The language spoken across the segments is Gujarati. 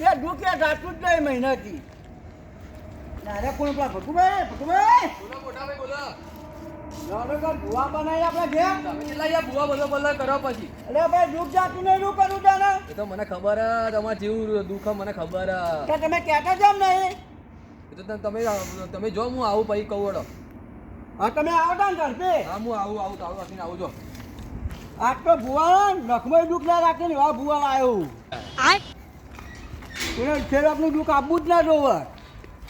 એ દુખ્યા જાતું જ નહીં મહિનાથી. અરે કોણ પેલા ભગુભાઈ બોલો મોટા ભાઈ બોલો. ભૂવા બનાવી આપણે ઘેર. તમે કેટલા યાર ભૂવા બધો બલ્લો કરો પછી. અરે ભાઈ દુઃખ જાતું નહીં શું કરું તને? એ તો મને ખબર જ તમારે જેવું દુઃખ મને ખબર કે તમે કહેતા જેમ નહીં. એ તો તમે જો હું આવું પછી કહું વડો. હા તમે આવતા ને ઝડપે. હા હું આવું તાળું રાખીને આવું જો. આજ તો ભૂવા નખમાં દુઃખ ના રાખીને એવા ભૂવા લાવ્યો. એને ખેડૂતનું દુઃખ આપવું જ ના જોવે.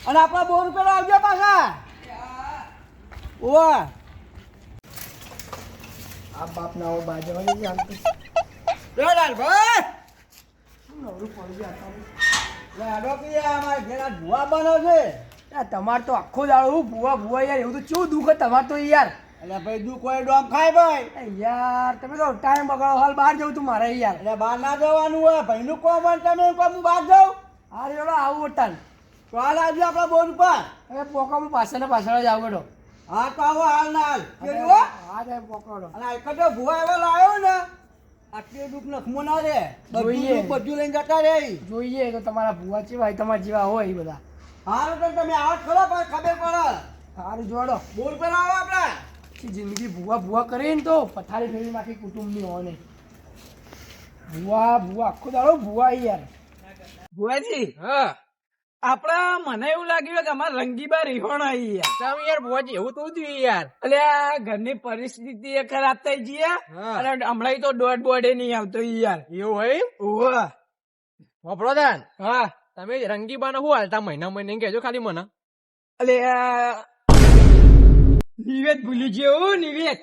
અને આપણા બોર ઉપર આવજો પાછા. ઓવા આ બાપ ના આવો બાજવાની ચાલતું. ભાઈ નવરું પડી ગયા અમારે ઘેર આ ભૂવા બનાવશે. તમારે તો આખો દાડો ભૂવા યાર એવું તો કેવું દુઃખ તમારે તો યાર. એટલે ભાઈ દુઃખ હોય ડોમ ખાય ભાઈ. યાર તમે તો ટાઈમ બગાડો હાલ બહાર જવું તું મારે યાર. એટલે બહાર ના જવાનું હોય ભાઈનું કોમ હોય તમે કોમ હું બહાર જાઉં. હા રેડો આવું વટાણ તો હાલ આવજો આપણા બોર ઉપર. હવે પોકામાં પાછળ પાછળ જ આવું બેઠો. હા તો આવો હાલ ના હાલ કેવું હો? હા તે પોકાડો. અને એક તો ભૂવા એવો લાવ્યો ને આટલી દુઃખ નખમો ના રે. જોઈએ. બધું લઈને જતા રે. જોઈએ તો તમારા ભૂવા જેવા તમારા જેવા હોય એ બધા. હાલ તો તમે આવો જ ખરો પણ ખબર પડે. સારું જોડો. બોર પર આવો આપણે. જિંદગી ભૂવા કરીને તો પથારી ફેરી નાખી કુટુંબની હોને. ભૂવા આખો દાડો ભૂવા યાર. ભુવાજી હા આપડા મને એવું લાગ્યું કે અમારા રંગીબા રીહોણ આવી યાર. તમે યાર ભુવાજી એવું તો થયું યાર. એટલે આ ઘરની પરિસ્થિતિ એ ખરાબ થઈ ગઈ યાર. હા. અને હમણાં તો દોઢ બોડે નહીં આવતો યાર. એવું હોય ઓવા વાપરો દાન. હા તમે રંગીબાને શું હાલતા મહિને કહેજો ખાલી મને. એટલે નિવેદ ભૂલી ગયો નિવેદ.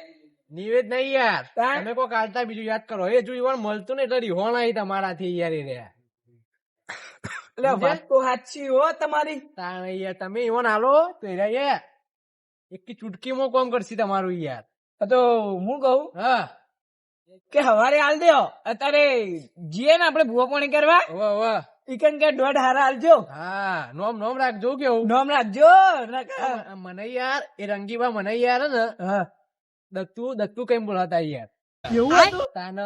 નિવેદ નહીં યાર. તાણ? તમે કોઈક હાલતા બીજું યાદ કરો. એ જો ઈવન મળતું ને એટલે રિહોણ આવી તમારાથી યાર એ રહ્યા. એટલે વાત તો સાચી હો તમારી. તાણ યાર તમે ઈવન હાલો તો એ રહ્યા યાર એક ચૂટકીમાં કોમ કરશે તમારું યાર. તો હું કહું હા કે હવારે હાલ દેવો અત્યારે જીએ ને આપડે ભૂવા પાણી કરવા વાહ વાહ. ઈકન કે દોઢ હારા હાલજો. હા નોમ રાખજો કેવું. નામ રાખજો. મને યાર એ રંગીબા મને યાર હે ને હા દત્તુ કઈ બોલાતા યાર. એવું હતું. તાન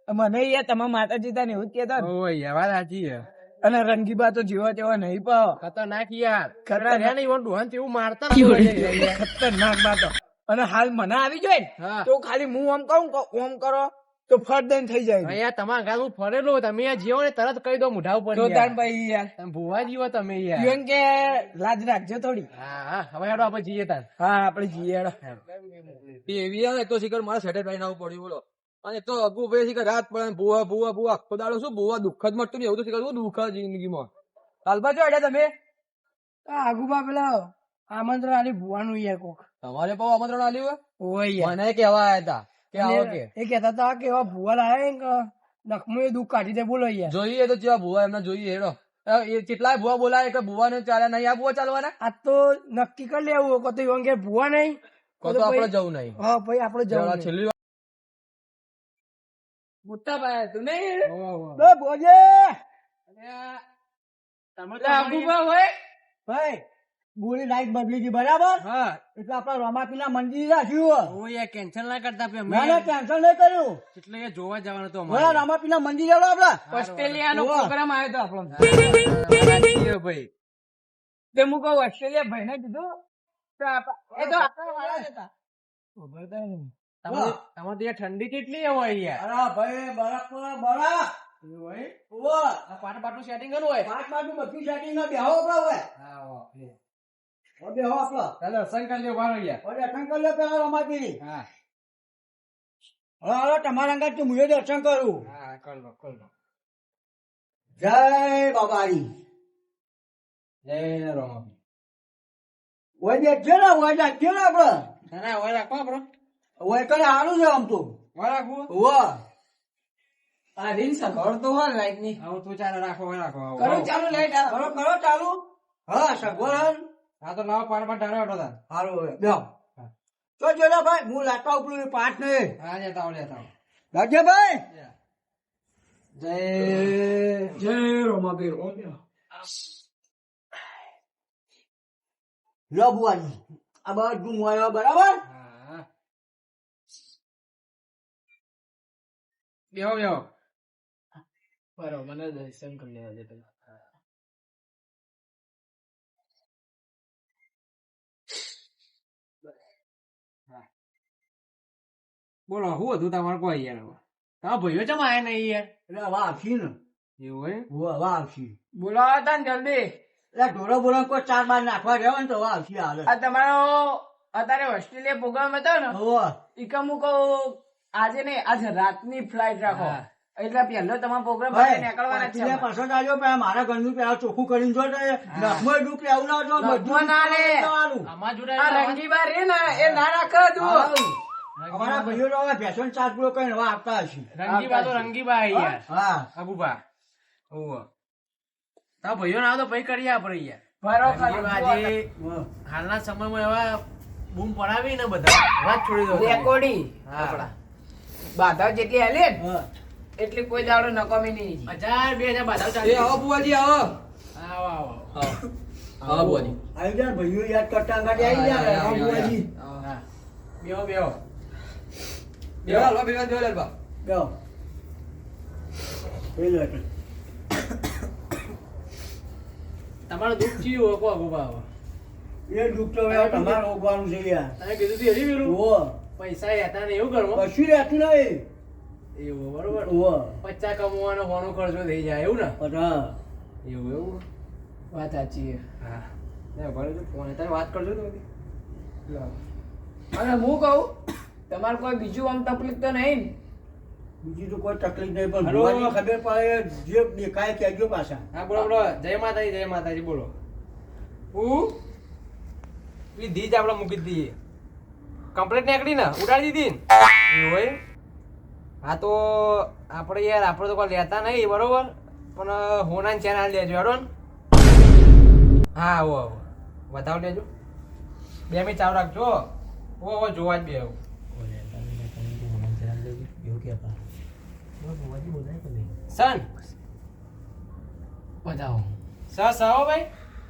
મને યાર તમારા માતાજી તને એવું જ કહેતા ને. ઓય યાર વાત સાચી છે. અને રંગીબા તો જેવા તેવા નહીં પાવ. ખતરનાક યાર. ખતરનાક. ખતરનાક નહીં ડોહન તેવું મારતા ને યાર. ખતરનાક બાતો. અને હાલ મને આવી જાય ને હા. તો ખાલી હું આમ કહું કે ઓમ કરો તો ફટ દઈને થઈ જાય. યાર તમારા ઘર હું ફરેલો તમે યાર જીવો ને તરત કહી દો મુઢા ઉપર તો યાર. તાન ભાઈ યાર તમે ભૂવા જીવો તમે યાર. ઈવન કે લાજ રાખજો થોડી. હા હવે હેડો આપણે જઈએ તાર. હા આપણે જઈએ હેડો. એવી યાર તો શીખર મારે સેટેલ ભાઈ આવું પડ્યું બોલો. અને તો અગુ ભાઈ શીખર રાત પડે ને ભૂવા આખો દાડો શું ભૂવા દુઃખ જ મળતું ને એવું તો શીખર શું દુઃખ જ જિંદગીમાં. હાલબા જો તમે આગુબા પેલા આમંત્રણ આલી ભૂવાનું યાર કોક. તમારે પાવ આમંત્રણ આલ્યું ઓય હોય? યાર. મને કેવા આવ્યા હતા કે આવો કે એ કહેતા હતા કે એવા ભૂવા લાવે કે નખમાં એ દુઃખ કાઢી દે બોલો યાર. જોઈએ તો જેવા ભૂવા એમને જોઈએ હેડો. એ કેટલાય ભૂવા બોલાય કે ભૂવા ને ચાલે નહીં આ ભૂવા ચાલવાના આ તો નક્કી કરી લેવું કો તો ઈવન કે ભૂવા નહીં કો તો આપણે જવું નહીં. હા ભાઈ આપણે જવું નહીં. છેલ્લી મોટા ભાઈ તું નહીં તો બોજે આગુબા હોય. ભાઈ બોલી લાઈટ બદલી ગઈ બરાબર. હા એટલે આપણા રમાપીના મંદિર રાખ્યું. ઓ યાર કેન્સલ ના કરતા પે ના ના કેન્સલ નહીં કર્યું. એટલે એ જોવા જવાનું તો બોલા રમાપીના મંદિર આવ્યો આપડા. ઓસ્ટ્રેલિયા નો ઓવા. પ્રોગ્રામ આવ્યો તો આપણો. ભાઈ તે હું કહું ઓસ્ટ્રેલિયા ભાઈ ને કીધું તો એ તો આપણા વાળા જ હતા. તમારે ત્યાં ઠંડી કેટલી હોય યાર. અરે ભાઈ બરફ બરફ. ઓવા. આ પાટનું સેટિંગ કરવું હોય. પાંચ બાજુ બધું સેટિંગ ના બેહો આપડા હોય. બેહો આપડો. ચાલો શંકર લ્યો વારો યાર. ઓરે શંકર લે પેલા રમાપી. હા હવે તમારા અંગત હું દર્શન કરું. હા કર લો. જય બાબારી. જય રામ. ઓય બેઠો ને ઓય નાખ્યો ને આપડે. ના હોય રાખો આપણો. ઓય કને હારું છે આમ તો. હોય રાખવું. ઓવા. આ રીલ સગવડ તો હોય લાઈટ ની. આવું તું ચાલો રાખો હોય રાખો. કરો ચાલુ લાઈટ કરો કરો ચાલુ. હા સગવડ. હા તો લાવો પાડ ઢાળો હેઠો તાર. હારું હવે બેહો. તો જોડા ભાઈ હું લાગતા ઉપલું પાઠ ને. હા લેતા આવો. લાગે ભાઈ. જય રોમાબીર લો બુઆજી આ બધું મોયો બરાબર. હા બેહો બરોબર મને દર્શન કરી લેવા દે પેલા. બોલો શું હતું તમારે કોઈ યાર હવે? તમારા ભાઈઓ ચમ આયા નહીં યાર? એટલે હવે આવશી ને એવું હોય? હવે આવશી બોલાવો હતા ને જલ્દી. એટલે ઢોરો બોરો કોઈ 4 બાર નાખવા રહ્યો ને તો હવે આવશી હાલે આ તમારો અત્યારે ઓસ્ટ્રેલિયા પ્રોગ્રામ હતો ને હવે ઈકા હું કહું આજે નહીં આજે રાતની ફ્લાઇટ રાખો હા. એટલે પહેલો તમારો પ્રોગ્રામ ભાઈ, નીકળવાના જ છે પાછીને પાછો જ આવજો, પણ મારા ઘરનું પેલા ચોખ્ખું કરીને જો તો નખમાં ડૂબ લેવું ના જો, બધું નખમાં ના લે. તમારું. અમારા જોડે આ રંગીબા રે ને એ ના રાખો જુઓ. અમારા ભાઈઓ તો હવે ભેંસોનો ચાર પૂરો કરીને હવે આપતા હશે. રંગીબા તો રંગીબા આઈ યાર. હા અબુબા. ઓહો. તારા ભાઈઓ ના આવે તો પછી કરીએ આપણે યાર. ભરો રંગીબા આજે હા. હાલના સમયમાં એવા બૂમ પડાવી ને બધા વાત છોડી દો. રેકોર્ડિંગ હા. આપણા બાધા જેટલી હાલે ને હા. એટલી કોઈ દાડો નકામી નહીં. 1000 2000 બાધા એ ચાલી. આવો બુવાજી આવો આવો આવો. આવો બુવાજી આવી જાય ભાઈઓ યાદ કરતા અંગાડી આવી જાય હા, હા, બુઆજી. હા. બેહો બેહો. બેહો હાલવા ભેગા બેહો લાલબા. જાઓ. એ લો એટલે. તમારું દુઃખ ચીયું હોય કો અબુબા હવે? એ દુઃખ તો હવે તમારે ઓગવાનું છે યાર. તમે કીધું તું એરી વેલું? ઓવો. પૈસા હતા ને એવું કરવા કશું રહેતું નહીં. એવું બરોબર. ઓવો. 50 કમાવાનો હોનો ખર્ચો થઈ જાય એવું ને? પણ હા. એવું એવું. વાત સાચી છે. હા. ને ભલે તો ફોન તારે વાત કરજો તો. અને હું કહું તમારે કોઈ બીજું આમ તકલીફ તો નહીં ને? બીજી તો કોઈ તકલીફ નહીં, પણ હલો. ભુવાજીને ખબર પડે જે દેખાય કહેજો પાછા. હા બોલો બોલો. જય માતાજી બોલો. હું લીધી જ આપણે મૂકી દઈએ. કમ્પ્લીટ નીકળી ને ઉડાડી દીધી ને એવું હોય. હા તો આપણે યાર આપણે તો કોઈ લેતા નહીં બરોબર, પણ હોનાની ચેન હાલ દેજો હેડો ને. હા આવો આવો વધાવ લેજો. 2 મિનિટ ચાલુ રાખજો. ઓ જોવા જ બે આવું. સન બતાવો. સસ આવો ભાઈ.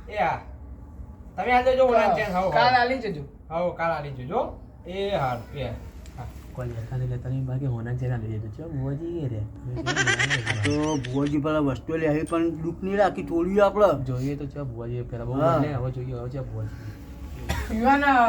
એ હા તમે હાલ દેજો હોનાની ચેન. હાવ કાલ આલી જજો. હાવ કાલ આલી જોજો. એ હારું એ હા. તો ભુવાજી પેલા વસ્તુ લે આવી પણ દુઃખ નહીં રાખી થોડી આપણે જોઈએ તો ચા ભુવાજી પેલા બહુ હા. બદલે, હવે જોઈએ હવે ચા ભુવાજી પીવાના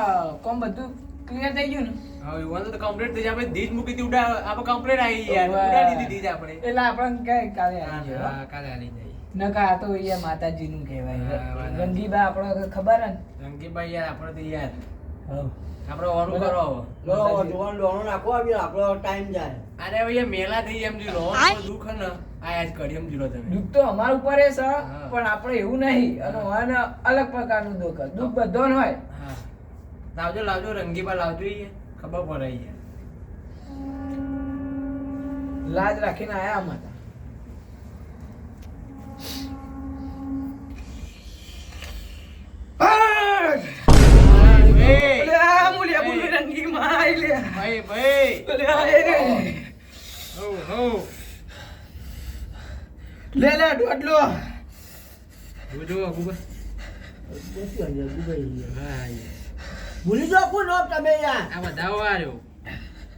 કોમ બધું ક્લિયર થઈ ગયું ને? હવે યુવાન તો કમ્પ્લીટ થઈ જાય. આપણે દીજ મૂકી હતી આપણે કમ્પ્લીટ આવી યાર. વાહ. ઉડાડી દીધી દીજ આપણે. એટલે આપણને કઈ કાલે આવી જાય. હા કાલે આલી જાય. નકા આ તો અહીંયા માતાજીનું કહેવાય. હા, વાત સાચી. રંગીબા આપણને ખબર હે ને? રંગીભાઈ યાર આપણે તો યાર હા. આપણે ઓરું કરો હવે. લો જોવાનું લોણો નાખો આવી આપણો ટાઈમ જાય. અરે હવે યાર મેલા થઈ એમ જીરો દુઃખ હે ને આયા જ કરી એમ જીરો તમે. દુઃખ તો અમારા ઉપર છે હા. પણ આપણે એવું નહીં. અને આને અલગ પ્રકારનું દુઃખ છે. દુઃખ બધાને હોય. હા લાવજો લાવજો રંગીબા લાવજો યાર. ખબર પડે યાર. લાજ રાખીને આયા આમાં તા. ભાઈ આ મુલિયા બોલું રંગી માં આઈ લે. ભાઈ અલે આ એ રે. હો હો લે લે ડોડલો. જોજો અબુબા. હા યાર. ભૂલી જાઓ કોણ નો તમે યાર. આ વધાવો આવ્યો.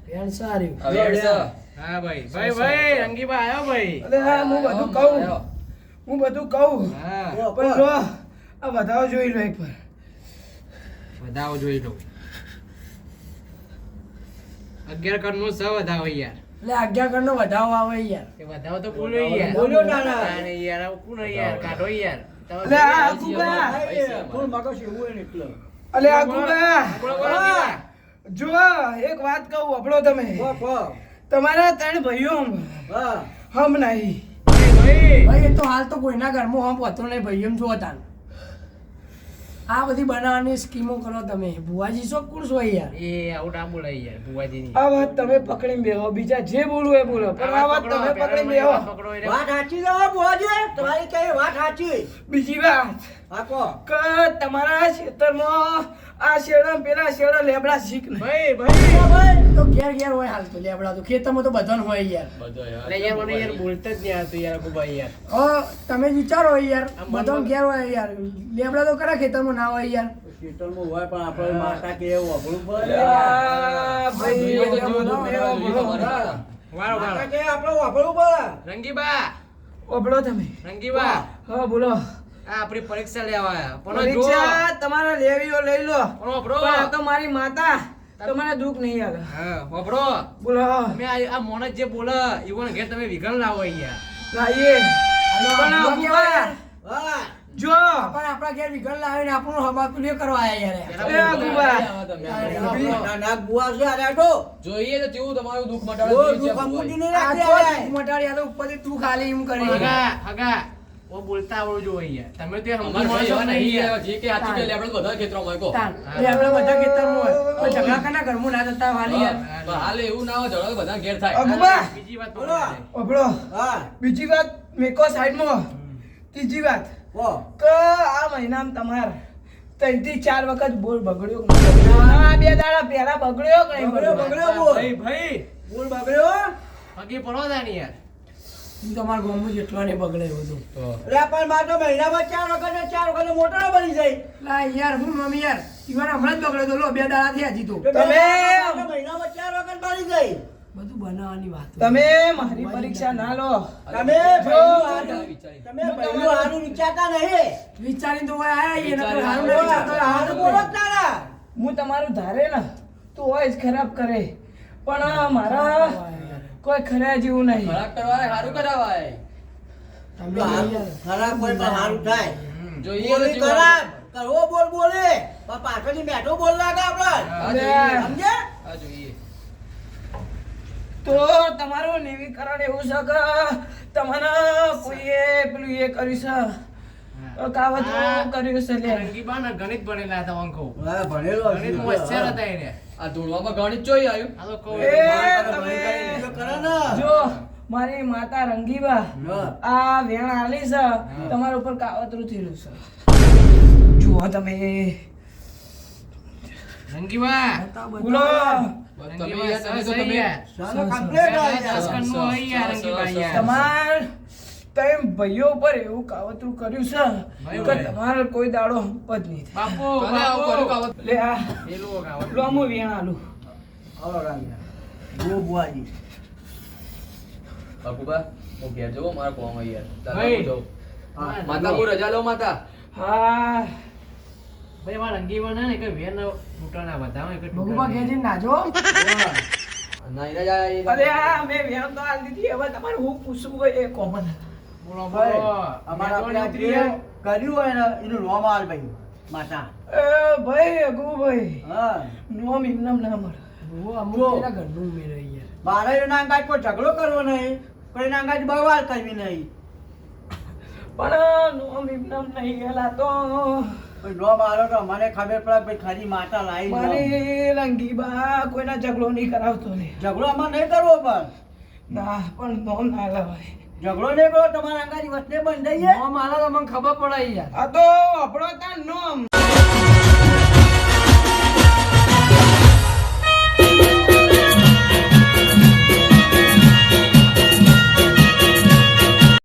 પેન સારી. હવે હેડ સર. હા ભાઈ રંગીબા આવ્યો ભાઈ. અલે હા હું બધું કહું. હું બધું કહું. હા પણ જો આ વધાવો જોઈ લો એક વાર. વધાવો જોઈ લો. 11 કરનો સ વધાવો યાર. એટલે આજ્ઞા કરનો વધાવો આવે યાર. એ વધાવો તો બોલો યાર. બોલ્યો ના. તાને યાર આવું કોણ યાર કાઢો યાર. અલે આ ગુગા. થોડું મગજ એવું હોય ને એટલે. અલે આ ગુગા. બોલો બોલો મીરા. જો એક વાત કહું આપણો તમે કહો. તમારા 3 ભાઈઓ હા. હમ નહીં. ભાઈ ભાઈ એ તો હાલ તો કોઈના ઘરમાં હમ પતો નહીં ભાઈ એમ જો હતા આ બધી બનાવવાની સ્કીમો કરો તમે. ભુવાજી શું કુર છો યાર? એ આવું ના બોલાય યાર ભુવાજીની. આ વાત તમે પકડીને બેહો. બીજા જે બોલવું એ બોલો પણ આ વાત તમે પકડીને બેહો. પકડો એટલે વાત સાચી છે હો ભુવાજી, તમારી કઈ વાત સાચી. બીજી વાત હા કહો. કે તમારા ખેતરમાં આ શેડા પેલા શેડા લેબડા શીખ ને ભાઈ તો ઘેર ઘેર હોય હાલ તો લેબડા તો ખેતરમાં તો બધાને હોય યાર. અરે યાર મને યાર બોલતા જ નહીં આવતું યાર અબુભાઈ યાર. તમે વિચારો યાર આમ બધાને ઘેર હોય યાર. લેબડા તો કરા ખેતરમાં ના હોય યાર. ખેતરમાં હોય પણ આપણે માતા કે એવું અઘરું પડે. આ ભાઈ જોઈએ તો બોલો, જો, બોલો, બોલો. જો, વારો માતા વારો. કે આપણે અઘરું પડે. રંગીબા ઓબળો તમે. રંગીબા હા બોલો. આ આપણી પરીક્ષા લેવા આયા. પણ જો પરીક્ષા તમારા લેવીઓ લઈ લો પણ આપણો પણ આ તો મારી માતા તમારે દુઃખ નહીં આવે હા હોભળો બોલો તમે આ મોણસ જે બોલે ઈવન ઘેર તમે વિઘન લાવો અહીંયા લાઈએ પણ જો અગુભા, હા જો પણ આપણા ઘેર વિઘન લાવીને આપણું હમાતું નહીં કરવા આયા યાર એ અગુભા. ના ના બુઆ છે અરે આટો જોઈએ તો કેવું તમારું દુઃખ ઓ મટાડે દુઃખ અંગૂઠી નહીં આ રાખતી તો હવે. દુઃખ મટાડી, આ તો ઉપરથી તું ખાલી એમ કરી હગા હગા ઓ બોલતા આવડવું જોઈએ યાર તમે તે અમારે ભાઈ એવા નહીં યાર. જે કે સાચું કે લે, આપણે બધા ખેતરોમાં કહો. તાન. એ આપણે બધા ખેતરમાં હોય. કોઈ ઝઘડા કરના ઘરમાં ના થતા વાલી યાર. પણ હાલ એવું ના હોય, ઝઘડો તો બધા ઘેર થાય. અગુભા, બીજી વાત બોલો. બોલો ઓભળો. હા બીજી વાત મેકો સાઈડમાં. ત્રીજી વાત ઓ કે આ મહિનામાં તમાર 3 થી 4 વખત બોલ બગડ્યો કે નહીં બગડ્યો? આ 2 દાડા પહેલા બગડ્યો કે નહીં બગડ્યો, બગડ્યો? બગડ્યો બોલ. ભાઈ ભાઈ બોલ બગડ્યો હગી પડો તાની યાર હું તમારા ગામમાં જેટલા ને બગડે એવું બધું. અરે પણ મારે તો મહિનામાં 4 વખત ને 4 વખત મોટરો બની જાય લા યાર હું મમ્મી યાર ઈવાન હમણાં જ બગડ્યો તો લો 2 દાડા થયા હજી તો. તો તમે મહિનામાં 4 વખત બની જાય બધું બનાવવાની વાત. તમે મારી પરીક્ષા ના લો તમે જો, તમે પહેલું હારું વિચારતા નહીં વિચારીને તો હોય આયા ઈ નકર હારું હારું ના વિચારતો હોય, હારું બોલો બોલો. જ તારા હું તમારું ધારે ને તો હોય જ ખરાબ કરે પણ મારા કોઈ ખરા જેવું નહીં ખરાબ કરવાય, સારું કરાવાય. તમે યાર ખરાબ કોઈ પણ હારું થાય જોઈએ તો બોલી જેવું ખરાબ કરવો બોલ બોલે પણ પાછળથી બેઠો બોલ લાગે આપણે આ જોઈએ. સમજે આ જોઈએ. તો તમારું નિવીકરણ એવું છે કે તમારે કોઈએ પેલું એ કર્યું છે કાવતરું કર્યું છે લે. રંગીબા ને ગણિત ભણેલા હતા અંકો હા, ભણેલો છે. ગણિત હોશિયાર હતા એને આ ધૂળવામાં ગણિત ચોઈ આવ્યું. આ તો કહું એ મારે તમે ભણી કરે ને. જો મારી માતા રંગીબા હા. આ વેણ આલી છે તમારા ઉપર કાવતરું થયેલું છે જુઓ તમે રંગીબા બોલો બસ તમે યાર, તમે તો તમે સાનો complete આવી જાય. દસકનનું હોય યાર રંગીબા યાર. તમાર તેમ ભાઈઓ ઉપર એવું કાવતરું કર્યું છે કે તમારે કોઈ દાડો હંપત નહીં થાય. બાપુ તને આવું કર્યું બાપુ કાવત? લે આ પેલું ગાવત. લો હું વેણ આલું આવો રાજા. જુઓ બુઆજી. બાપુબા, હું ઘેર જવું, મારે કોમ આવી યાર. ચાલો, ભાઈ. હું જાઉં. હા, માતા, હું રજા લઉં માતા. હા ભાઈ મારા રંગીબા ને કે વેન તૂટવાના બધા એક ભગુભા ઘેર જઈને નાજો. ના, એને જાય. અરે આ મેં વેણ તો આલી દીધી હવે તમારે હું પૂછવું હોય એ કોમન બોલો ભાઈ, બોલો અમારા આપણે આ જે કર્યું હોય ને એનું રોમ આલ ભાઈ માતા એ ભાઈ અગુ ભાઈ હા નોમ એમનામ ના મળે હું અમુક જો. પેલા ઘરનું મેળવે યાર. મારે એના અંગાજ કોઈ ઝઘડો કરવો નહીં કોઈ એના અંગાજ બવાલ કરવી નહીં પણ નોમ એમનામ નહીં ગયેલા તો કોઈ નો મારો તો મને ખબર પડે ભાઈ ખરી માતા લાવી નો. મારી રંગીબા કોઈના ઝઘડો નહીં કરાવતો ને ઝઘડો આમાં નહીં કરવો પણ ના પણ નોમ ના લાવાય ઝઘડો નહીં કરો તમારા અંગાજી વચ્ચે બંધાઈએ નોમ આલે તો મને ખબર પડે યાર. આ તો આપણો ત્યાં નોમ